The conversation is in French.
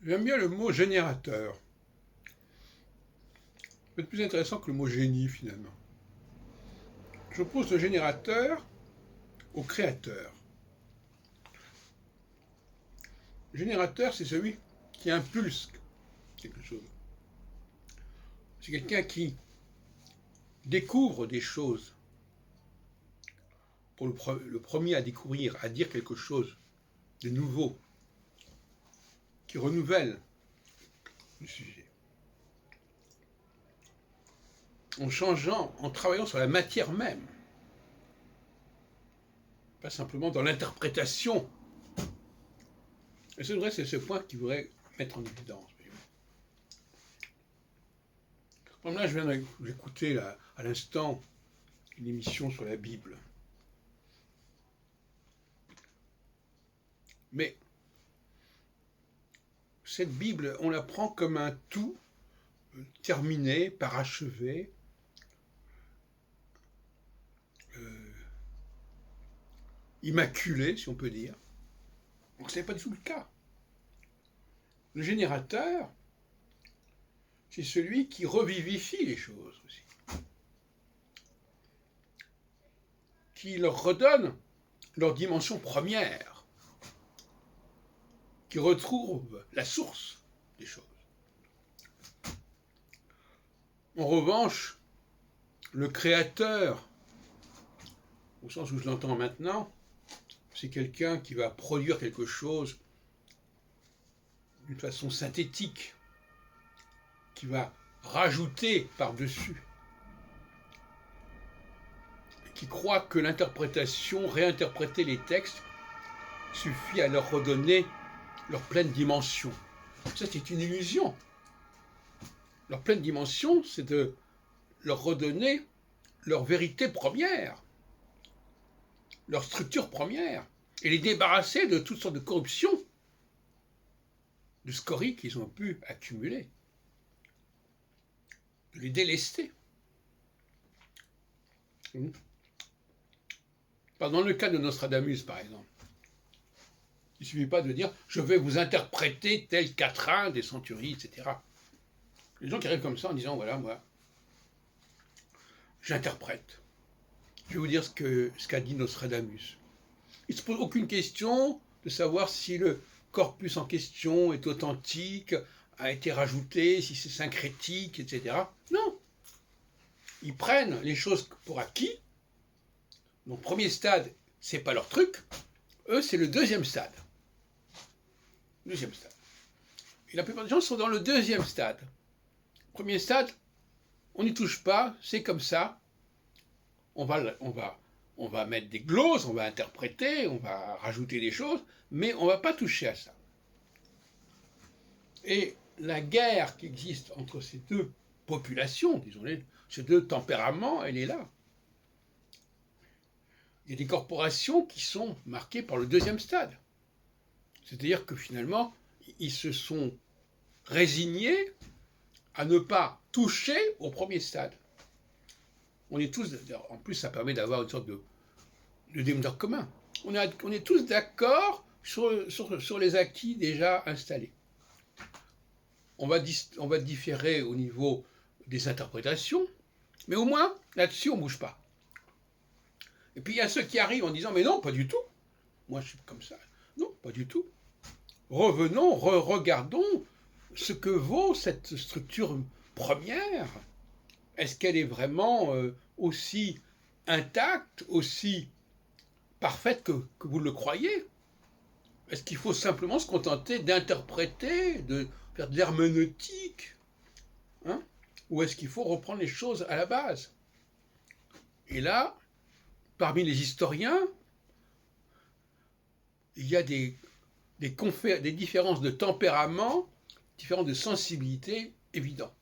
J'aime bien le mot générateur. C'est plus intéressant que le mot génie finalement. J'oppose le générateur au créateur. Le générateur, c'est celui qui impulse quelque chose. C'est quelqu'un qui découvre des choses. Pour le premier à découvrir, à dire quelque chose de nouveau, qui renouvelle le sujet. En changeant, en travaillant sur la matière même. Pas simplement dans l'interprétation. Et c'est vrai, c'est ce point qu'il voudrait mettre en évidence. Comme là, je viens d'écouter à l'instant une émission sur la Bible. Mais cette Bible, on la prend comme un tout terminé, parachevé, immaculé, si on peut dire. Donc ce n'est pas du tout le cas. Le générateur, c'est celui qui revivifie les choses aussi. Qui leur redonne leur dimension première. Qui retrouve la source des choses. En revanche, le créateur, au sens où je l'entends maintenant, c'est quelqu'un qui va produire quelque chose d'une façon synthétique, qui va rajouter par-dessus, qui croit que l'interprétation, réinterpréter les textes, suffit à leur redonner leur pleine dimension. Ça, c'est une illusion. Leur pleine dimension, c'est de leur redonner leur vérité première, leur structure première, et les débarrasser de toutes sortes de corruptions, de scories qu'ils ont pu accumuler, de les délester. Dans le cas de Nostradamus, par exemple, il ne suffit pas de dire « je vais vous interpréter tel quatrain des centuries », etc. Les gens qui arrivent comme ça en disant « voilà, moi, j'interprète. Je vais vous dire ce qu'a dit Nostradamus. » Il ne se pose aucune question de savoir si le corpus en question est authentique, a été rajouté, si c'est syncrétique, etc. Non. Ils prennent les choses pour acquis. Donc, premier stade, c'est pas leur truc. Eux, c'est le deuxième stade. Deuxième stade. Et la plupart des gens sont dans le deuxième stade. Premier stade, on n'y touche pas, c'est comme ça. On va mettre des gloses, on va interpréter, on va rajouter des choses, mais on ne va pas toucher à ça. Et la guerre qui existe entre ces deux populations, disons-les, ces deux tempéraments, elle est là. Il y a des corporations qui sont marquées par le deuxième stade. C'est-à-dire que finalement, ils se sont résignés à ne pas toucher au premier stade. On est tous, en plus ça permet d'avoir une sorte de dénominateur commun. On est tous d'accord sur les acquis déjà installés. On va différer au niveau des interprétations, mais au moins, là-dessus, on ne bouge pas. Et puis il y a ceux qui arrivent en disant « mais non, pas du tout. Moi, je suis comme ça. » Non, pas du tout. Revenons, regardons ce que vaut cette structure première. Est-ce qu'elle est vraiment aussi intacte, aussi parfaite que vous le croyez? Est-ce qu'il faut simplement se contenter d'interpréter, de faire de l'herméneutique, hein? Ou est-ce qu'il faut reprendre les choses à la base? Et là, parmi les historiens, il y a des différences de tempérament, différences de sensibilité évidentes.